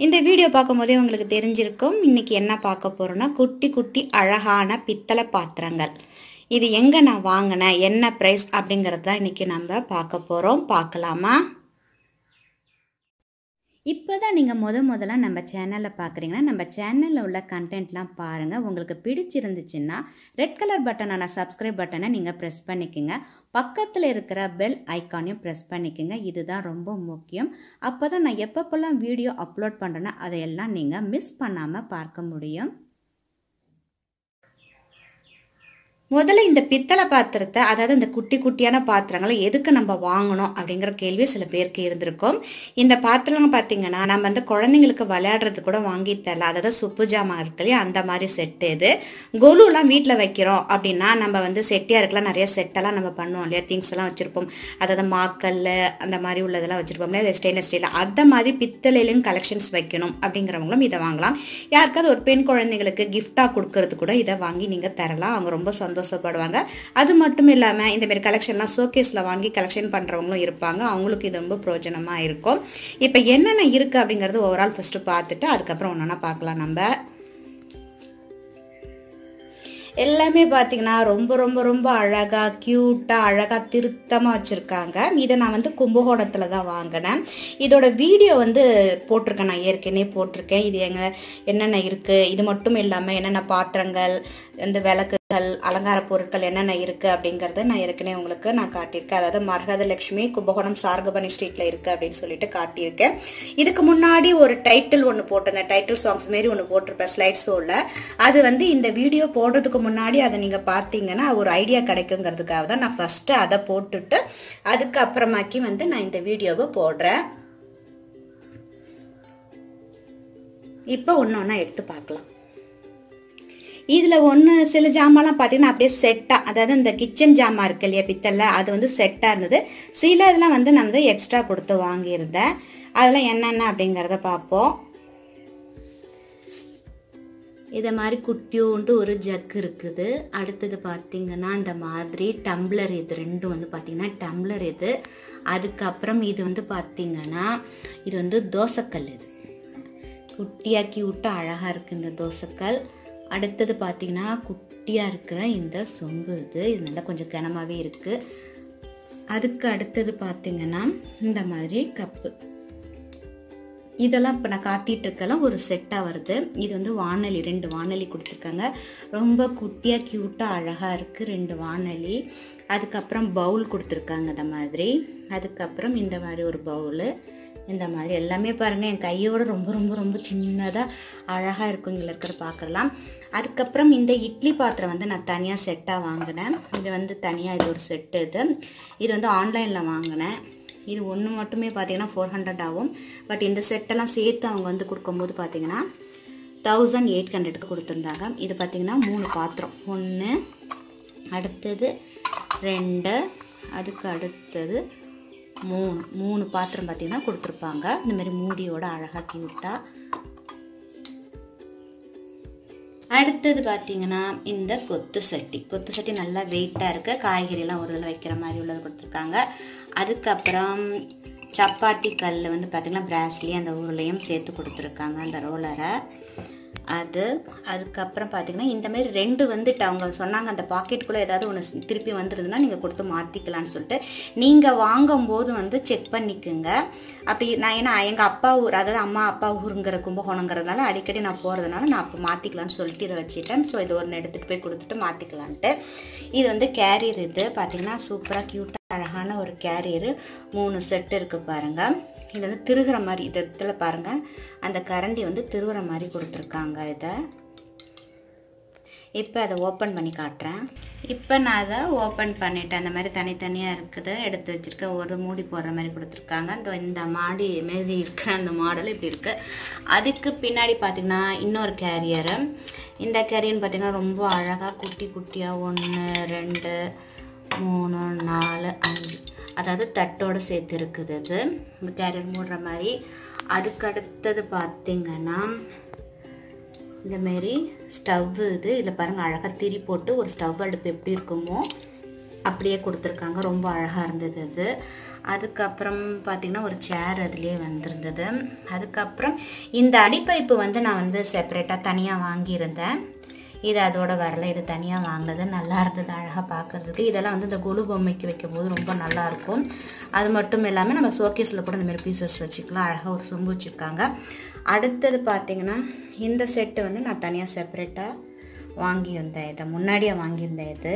இந்த வீடியோ பார்க்கும்போதே உங்களுக்கு தெரிஞ்சிருக்கும் இன்னைக்கு என்ன பார்க்க போறோம்னா குட்டி குட்டி அழகான பித்தளை பாத்திரங்கள். இது எங்க நான் வாங்குனேன், என்ன பிரைஸ் அப்படிங்கறது தான் இன்னைக்கு நம்ம பார்க்க போறோம். பார்க்கலாமா? இப்போதான் நீங்கள் முதல்ல நம்ம சேனலை பார்க்குறீங்கன்னா நம்ம சேனலில் உள்ள கண்டென்ட்லாம் பாருங்கள். உங்களுக்கு பிடிச்சிருந்துச்சுன்னா ரெட் கலர் பட்டனான சப்ஸ்கிரைப் பட்டனை நீங்கள் ப்ரெஸ் பண்ணிக்கோங்க. பக்கத்தில் இருக்கிற பெல் ஐக்கானையும் ப்ரெஸ் பண்ணிக்கோங்க. இதுதான் ரொம்ப முக்கியம். அப்போ தான் நான் எப்பப்பெல்லாம் வீடியோ அப்லோட் பண்ணுறேன்னா அதையெல்லாம் நீங்கள் மிஸ் பண்ணாமல் பார்க்க முடியும். முதல்ல இந்த பித்தளை பாத்திரத்தை, அதாவது இந்த குட்டி குட்டியான பாத்திரங்களை எதுக்கு நம்ம வாங்கணும் அப்படிங்கிற கேள்வி சில பேருக்கு இருந்திருக்கும். இந்த பாத்திரங்க பார்த்தீங்கன்னா நம்ம வந்து குழந்தைங்களுக்கு விளையாடுறது கூட வாங்கி தரலாம். அதாவது சுப்பு ஜாமான் இருக்குல்லையே அந்த மாதிரி செட்டு. இது கொலுலாம் வீட்டில் வைக்கிறோம் அப்படின்னா நம்ம வந்து செட்டியாக இருக்கலாம், நிறைய செட்டெல்லாம் நம்ம பண்ணுவோம் இல்லையா, திங்ஸ் எல்லாம் வச்சுருப்போம். அதாவது மாக்கல் அந்த மாதிரி உள்ளதெல்லாம் வச்சுருப்போம் இல்லையா, ஸ்டெயின்லெஸ் ஸ்டீல் அந்த மாதிரி பித்தளையிலும் கலெக்ஷன்ஸ் வைக்கணும் அப்படிங்கிறவங்களும் இதை வாங்கலாம். யாருக்காவது ஒரு பெண் குழந்தைங்களுக்கு கிஃப்டாக கொடுக்கறது கூட இதை வாங்கி நீங்கள் தரலாம். அவங்க ரொம்ப சந்தோஷப்படுவாங்க. அது மட்டும் இல்லாமல் இந்த மாதிரி கலெக்ஷன்லாம் ஷோகேஸில் வாங்கி கலெக்ஷன் பண்ணுறவங்களும் இருப்பாங்க. அவங்களுக்கு இது ரொம்ப பிரயோஜனமாக இருக்கும். இப்போ என்னென்ன இருக்குது அப்படிங்கிறது ஓவரால் ஃபஸ்ட்டு பார்த்துட்டு அதுக்கப்புறம் ஒன்றா பார்க்கலாம். நம்ம எல்லாமே பார்த்தீங்கன்னா ரொம்ப ரொம்ப ரொம்ப அழகாக க்யூட்டாக அழகாக திருத்தமாக வச்சுருக்காங்க. இதை நான் வந்து கும்பகோணத்தில் தான் வாங்கினேன். இதோட வீடியோ வந்து போட்டிருக்கேன், நான் ஏற்கனவே போட்டிருக்கேன். இது என்னென்ன இருக்குது, இது மட்டும் இல்லாமல் என்னென்ன பாத்திரங்கள், இந்த விளக்குகள், அலங்கார பொருட்கள் என்னென்ன இருக்குது அப்படிங்கிறத நான் ஏற்கனவே உங்களுக்கு நான் காட்டியிருக்கேன். அதாவது மரகதலட்சுமி கும்பகோணம் சார்கபணி ஸ்ட்ரீட்டில் இருக்குது அப்படின்னு சொல்லிட்டு காட்டியிருக்கேன். இதுக்கு முன்னாடி ஒரு டைட்டில் ஒன்று போட்டிருந்தேன், டைட்டில் சாங்ஸ் மாரி ஒன்று போட்டிருப்பேன் ஸ்லைட் ஷோவில். அது வந்து இந்த வீடியோ போடுறதுக்கு முன்னாடி அதை நீங்கள் பார்த்தீங்கன்னா ஒரு ஐடியா கிடைக்குங்கிறதுக்காக தான் நான் ஃபஸ்ட்டு அதை போட்டுட்டு அதுக்கப்புறமாக்கி வந்து நான் இந்த வீடியோவை போடுறேன். இப்போ ஒன்று ஒன்றா எடுத்து பார்க்கலாம். இதில் சில ஜாமான்லாம் பார்த்தீங்கன்னா அப்படியே செட்டாக, அதாவது இந்த கிச்சன் ஜாமான் இருக்கு இல்லையா பித்தளை, அது வந்து செட்டாக இருந்தது. சில இதெல்லாம் வந்து நான் வந்து எக்ஸ்ட்ரா கொடுத்து வாங்கியிருந்தேன். அதெல்லாம் என்னென்ன அப்படிங்கிறத பார்ப்போம். இதை மாதிரி குட்டியோண்டு ஒரு ஜக் இருக்குது. அடுத்தது பார்த்தீங்கன்னா இந்த மாதிரி டம்ளர், இது ரெண்டும் வந்து பார்த்தீங்கன்னா டம்ளர் இது. அதுக்கப்புறம் இது வந்து பார்த்தீங்கன்னா இது வந்து தோசைக்கல். இது குட்டியாக்கி விட்டு அழகாக இருக்குது இந்த தோசைக்கல். அடுத்தது பார்த்தீங்கன்னா குட்டியாக இருக்கிற இந்த சொம்பு, இது நல்லா கொஞ்சம் கனமாகவே இருக்குது. அதுக்கு அடுத்தது பார்த்தீங்கன்னா இந்த மாதிரி கப்பு. இதெல்லாம் இப்போ நான் காட்டிகிட்டு இருக்கலாம் ஒரு செட்டாக வருது. இது வந்து வானொலி, 2 வானொலி கொடுத்துருக்காங்க. ரொம்ப குட்டியாக க்யூட்டாக அழகாக இருக்குது 2 வானொலி. அதுக்கப்புறம் பவுல் கொடுத்துருக்காங்க இந்த மாதிரி. அதுக்கப்புறம் இந்த மாதிரி ஒரு பவுலு, இந்த மாதிரி எல்லாமே பாருங்கள் என் கையோட ரொம்ப ரொம்ப ரொம்ப சின்னதாக அழகாக இருக்கும். இங்கே இருக்கிற பார்க்கலாம். அதுக்கப்புறம் இந்த இட்லி பாத்திரம் வந்து நான் தனியாக செட்டாக வாங்கினேன். இது வந்து தனியாக இது ஒரு செட்டு. இது வந்து ஆன்லைனில் வாங்கினேன். இது ஒன்று மட்டுமே பார்த்தீங்கன்னா 400 ஆகும். பட் இந்த செட்டெல்லாம் சேர்த்து அவங்க வந்து கொடுக்கும்போது பார்த்தீங்கன்னா 1800க்கு கொடுத்துருந்தாங்க. இது பார்த்தீங்கன்னா 3 பாத்திரம், 1 அடுத்தது 2 அதுக்கு அடுத்தது 3 பாத்திரம் பார்த்தீங்கன்னா கொடுத்துருப்பாங்க. இந்த மாதிரி மூடியோட அழகாக க்யூட்டாக. அடுத்தது பார்த்தீங்கன்னா இந்த கொத்து சட்டி நல்லா வெயிட்டாக இருக்குது. காய்கறிலாம் ஒரு இதில் வைக்கிற மாதிரி உள்ளது கொடுத்துருக்காங்க. அதுக்கப்புறம் சப்பாத்தி கல் வந்து பார்த்திங்கன்னா பிராஸ்லேயே அந்த உருளையும் சேர்த்து கொடுத்துருக்காங்க, அந்த ரோலரை. அதுக்கப்புறம் பார்த்தீங்கன்னா இந்த மாதிரி 2 வந்துட்டு அவங்க சொன்னாங்க அந்த பாக்கெட்டுக்குள்ளே ஏதாவது ஒன்று திருப்பி வந்துருதுன்னா நீங்கள் கொடுத்து மாற்றிக்கலான்னு சொல்லிட்டு. நீங்கள் வாங்கும்போது வந்து செக் பண்ணிக்கோங்க. அப்படி நான் ஏன்னா எங்கள் அப்பா ஊர், அதாவது அம்மா அப்பா ஊருங்கிற கும்பகோணங்கிறதுனால அடிக்கடி நான் போகிறதுனால நான் அப்போ மாற்றிக்கலான்னு சொல்லிட்டு இதை வச்சுட்டேன். ஸோ இது ஒன்று எடுத்துகிட்டு போய் கொடுத்துட்டு மாற்றிக்கலான்ட்டு. இது வந்து கேரியர். இது பார்த்தீங்கன்னா சூப்பராக க்யூட்டாக அழகான ஒரு கேரியரு. 3 செட்டு இருக்குது பாருங்கள். இது வந்து திருகிற மாதிரி, இதில் பாருங்கள் அந்த கரண்டி வந்து திருகிற மாதிரி கொடுத்துருக்காங்க. இதை இப்போ அதை ஓப்பன் பண்ணி காட்டுறேன். இப்போ நான் அதை ஓப்பன் பண்ணிட்டேன். அந்த மாதிரி தனித்தனியாக இருக்குது, எடுத்து வச்சுருக்கேன். ஒரு மூடி போடுற மாதிரி கொடுத்துருக்காங்க. இந்த மாடி மாரி இருக்கிற அந்த மாடல் இப்படி இருக்குது. அதுக்கு பின்னாடி பார்த்திங்கன்னா இன்னொரு கேரியரு. இந்த கேரியர்னு பார்த்திங்கன்னா ரொம்ப அழகாக குட்டி குட்டியாக 1 2 3 4 5 அதாவது தட்டோடு சேர்த்து இருக்குது. அது இந்த கேரியர் மூடுற மாதிரி. அதுக்கு அடுத்தது பார்த்திங்கன்னா இந்தமாரி ஸ்டவ். இதில் பாருங்கள் அழகாக திரி போட்டு ஒரு ஸ்டவ் அடுப்பு எப்படி இருக்குமோ அப்படியே கொடுத்துருக்காங்க. ரொம்ப அழகாக இருந்தது அது. அதுக்கப்புறம் பார்த்திங்கன்னா ஒரு சேர் அதுலேயே வந்திருந்தது. அதுக்கப்புறம் இந்த அடிப்பைப்பு வந்து நான் வந்து செப்பரேட்டாக தனியாக வாங்கியிருந்தேன். இது அதோட வரல, இது தனியாக வாங்கினது. நல்லா இருந்தது அழகாக பார்க்குறதுக்கு. இதெல்லாம் வந்து இந்த கொலு பொம்மைக்கு வைக்கும்போது ரொம்ப நல்லாயிருக்கும். அது மட்டும் இல்லாமல் நம்ம ஷோகேஸில் கூட இந்தமாதிரி பீசஸ் வச்சுக்கலாம். அழகாக ஒரு சொம்பு வச்சுருக்காங்க. அடுத்தது பார்த்திங்கன்னா இந்த செட்டு வந்து நான் தனியாக செப்பரேட்டாக வாங்கியிருந்தேன். இதை முன்னாடியே வாங்கியிருந்தேன். இது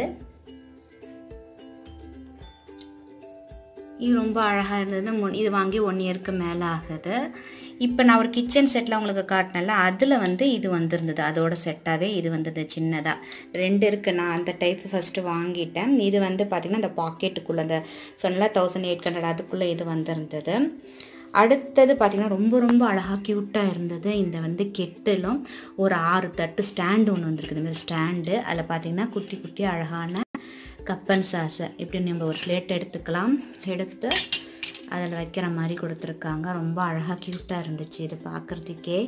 ரொம்ப அழகாக இருந்தது. இது வாங்கி 1 இயருக்கு மேலே ஆகுது. இப்போ நான் ஒரு கிச்சன் செட்டில் உங்களுக்கு காட்டினல, அதில் வந்து இது வந்திருந்தது. அதோட செட்டாகவே இது வந்தது சின்னதாக 2 இருக்குது. நான் அந்த டைப் ஃபஸ்ட்டு வாங்கிட்டேன். இது வந்து பார்த்திங்கன்னா இந்த பாக்கெட்டுக்குள்ளே அந்த சொன்ன 1800 அதுக்குள்ளே இது வந்திருந்தது. அடுத்தது பார்த்திங்கன்னா ரொம்ப ரொம்ப அழகாக க்யூட்டாக இருந்தது. இந்த வந்து கெட்டிலும் ஒரு 6 தட்டு ஸ்டாண்டு ஒன்று வந்திருக்கு. இதுமாதிரி ஸ்டாண்டு. அதில் பார்த்திங்கன்னா குட்டி குட்டி அழகான கப்பன் சாஸை இப்படி நம்ம ஒரு பிளேட் எடுத்துக்கலாம். எடுத்து அதில் வைக்கிற மாதிரி கொடுத்துருக்காங்க. ரொம்ப அழகாக க்யூட்டாக இருந்துச்சு இது பார்க்குறதுக்கே.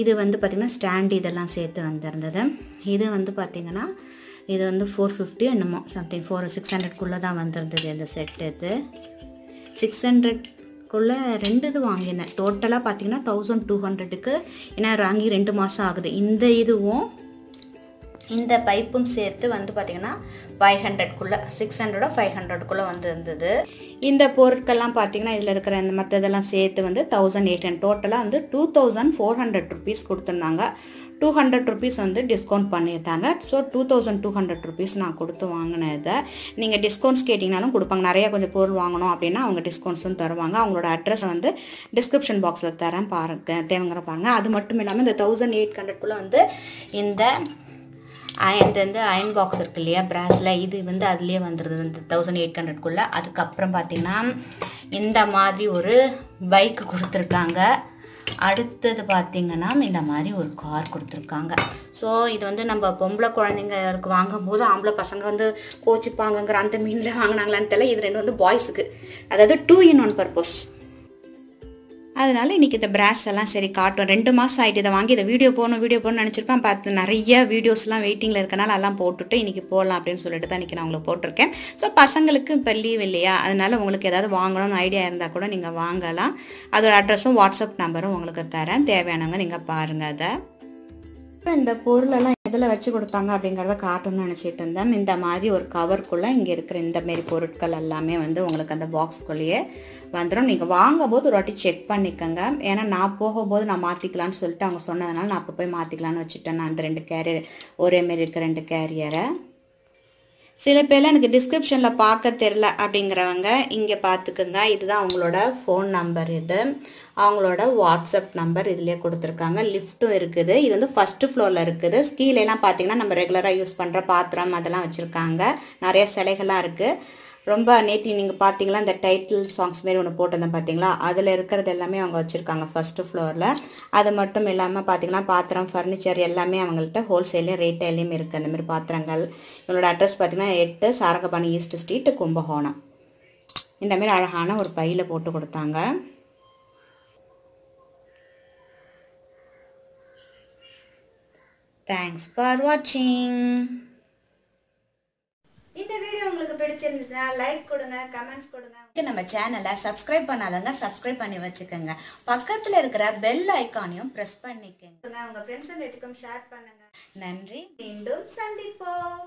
இது வந்து பார்த்திங்கன்னா ஸ்டாண்டு இதெல்லாம் சேர்த்து வந்திருந்தது. இது வந்து பார்த்திங்கன்னா இது வந்து 450 என்னமோ சம்திங் 600க்குள்ளே தான் வந்திருந்தது இந்த செட்டு. இது 600க்குள்ளே 2 இது வாங்கினேன். டோட்டலாக பார்த்திங்கன்னா 1200க்கு. ஏன்னா வாங்கி 2 மாதம் ஆகுது. இந்த இதுவும் இந்த பைப்பும் சேர்த்து வந்து பார்த்திங்கன்னா 500க்குள்ளே 600 500க்குள்ளே வந்து இருந்தது. இந்த பொருட்கள்லாம் பார்த்திங்கன்னா இதில் இருக்கிற இந்த மற்றதெல்லாம் சேர்த்து வந்து 1800. டோட்டலாக வந்து 2400 ருபீஸ் கொடுத்துருந்தாங்க. 200 ருபீஸ் வந்து டிஸ்கவுண்ட் பண்ணியிருந்தாங்க. ஸோ 2200 ருபீஸ் நான் கொடுத்து வாங்கினேன். இதை நீங்கள் டிஸ்கவுண்ட்ஸ் கேட்டிங்கனாலும் கொடுப்பாங்க. நிறையா கொஞ்சம் பொருள் வாங்கணும் அப்படின்னா அவங்க டிஸ்கவுண்ட்ஸும் தருவாங்க. அவங்களோட அட்ரஸ் வந்து டிஸ்கிரிப்ஷன் பாக்ஸில் தரேன் பாருங்க, தேவைங்கிற பாருங்கள். அது மட்டும் இல்லாமல் இந்த 1800க்குள்ளே வந்து இந்த வந்து அயன் பாக்ஸ் இருக்கு இல்லையா பிராஸில், இது வந்து அதுலேயே வந்துடுது இந்த 1800க்குள்ளே. அதுக்கப்புறம் பார்த்திங்கன்னா இந்த மாதிரி ஒரு பைக் கொடுத்துருக்காங்க. அடுத்தது பார்த்திங்கன்னா இந்த மாதிரி ஒரு கார் கொடுத்துருக்காங்க. ஸோ இது வந்து நம்ம பொம்பளை குழந்தைங்களுக்கு வாங்கும்போது ஆம்பளை பசங்க வந்து கோச்சிப்பாங்கங்கிற அந்த மீனில் வாங்கினாங்களான்னு தெரியல. இது 2 வந்து பாய்ஸுக்கு, அதாவது 2 in 1 பர்பஸ். அதனால் இன்றைக்கி இந்த பிராஸ் எல்லாம் சரி காட்டும். 2 மாதம் ஆகிட்டு இதை வாங்கி இதை வீடியோ போகணும்னு நினச்சிருப்பேன். பார்த்து நிறைய வீடியோஸ்லாம் வெயிட்டிங்கில் இருக்கனால எல்லாம் போட்டுட்டு இன்றைக்கி போகலாம் அப்படின்னு சொல்லிட்டு தான் இன்றைக்கி நான் உங்களுக்கு போட்டிருக்கேன். ஸோ பசங்களுக்கு இப்போ லீவ் இல்லையா, அதனால் உங்களுக்கு ஏதாவது வாங்கணும்னு ஐடியா இருந்தால் கூட நீங்கள் வாங்கலாம். அதோட அட்ரஸும் வாட்ஸ்அப் நம்பரும் உங்களுக்கு தரேன். தேவையானவங்க நீங்கள் பாருங்கள். அதை இந்த பொருளெல்லாம் எதில் வச்சு கொடுத்தாங்க அப்படிங்கிறத காட்டணும்னு நினச்சிட்டு இருந்தேன். இந்த மாதிரி ஒரு கவருக்குள்ளே இங்கே இருக்கிற இந்தமாரி பொருட்கள் எல்லாமே வந்து உங்களுக்கு அந்த பாக்ஸ்குள்ளேயே வந்துடும். நீங்கள் வாங்கும்போது ஒரு வாட்டி செக் பண்ணிக்கோங்க. ஏன்னா நான் போகும்போது நான் மாற்றிக்கலான்னு சொல்லிட்டு அவங்க சொன்னதுனால நான் அப்போ போய் மாற்றிக்கலான்னு வச்சுட்டேன். நான் அந்த 2 கேரியர் ஒரேமாரி இருக்க 2 கேரியரை. சில பேர்லாம் எனக்கு டிஸ்கிரிப்ஷனில் பார்க்க தெரில அப்படிங்கிறவங்க இங்கே பார்த்துக்குங்க. இதுதான் அவங்களோட ஃபோன் நம்பர். இது அவங்களோட வாட்ஸ்அப் நம்பர் இதிலே கொடுத்துருக்காங்க. லிஃப்ட்டும் இருக்குது. இது வந்து ஃபஸ்ட்டு ஃப்ளோரில் இருக்குது. கீழேலாம் பார்த்தீங்கன்னா நம்ம ரெகுலராக யூஸ் பண்ணுற பாத்திரம் அதெல்லாம் வச்சுருக்காங்க. நிறைய சிலைகள்லாம் இருக்குது. ரொம்ப நேற்று நீங்கள் பார்த்தீங்களா இந்த டைட்டில் சாங்ஸ் மாரி ஒன்று போட்டிருந்தேன் பார்த்தீங்களா, அதில் இருக்கிறது எல்லாமே அவங்க வச்சுருக்காங்க ஃபஸ்ட்டு ஃப்ளோரில். அது மட்டும் இல்லாமல் பார்த்தீங்கன்னா பாத்திரம் ஃபர்னிச்சர் எல்லாமே அவங்கள்ட்ட ஹோல்சேல்லையும் ரீட்டைல்லையும் இருக்குது. அந்தமாதிரி பாத்திரங்கள். இவங்களோட அட்ரஸ் பார்த்தீங்கன்னா 8 சாரங்கபாணி ஈஸ்ட் ஸ்ட்ரீட், கும்பகோணம். இந்தமாரி அழகான ஒரு பையில் போட்டு கொடுத்தாங்க. தேங்க்ஸ் ஃபார் வாட்சிங். இந்த வீடியோ உங்களுக்கு பிடிச்சிருந்துச்சுன்னா லைக் கொடுங்க, கமெண்ட்ஸ் கொடுங்க. நம்ம சேனலை சப்ஸ்கிரைப் பண்ணாதவங்க சப்ஸ்கிரைப் பண்ணி வச்சுக்கோங்க. பக்கத்தில் இருக்கிற பெல் ஐக்கானையும் ப்ரெஸ் பண்ணிக்கோங்க. உங்கள் ஃப்ரெண்ட்ஸ் அண்ட் ரிலேட்டிவ்ஸ்க்கும் ஷேர் பண்ணுங்க. நன்றி. மீண்டும் சந்திப்போம்.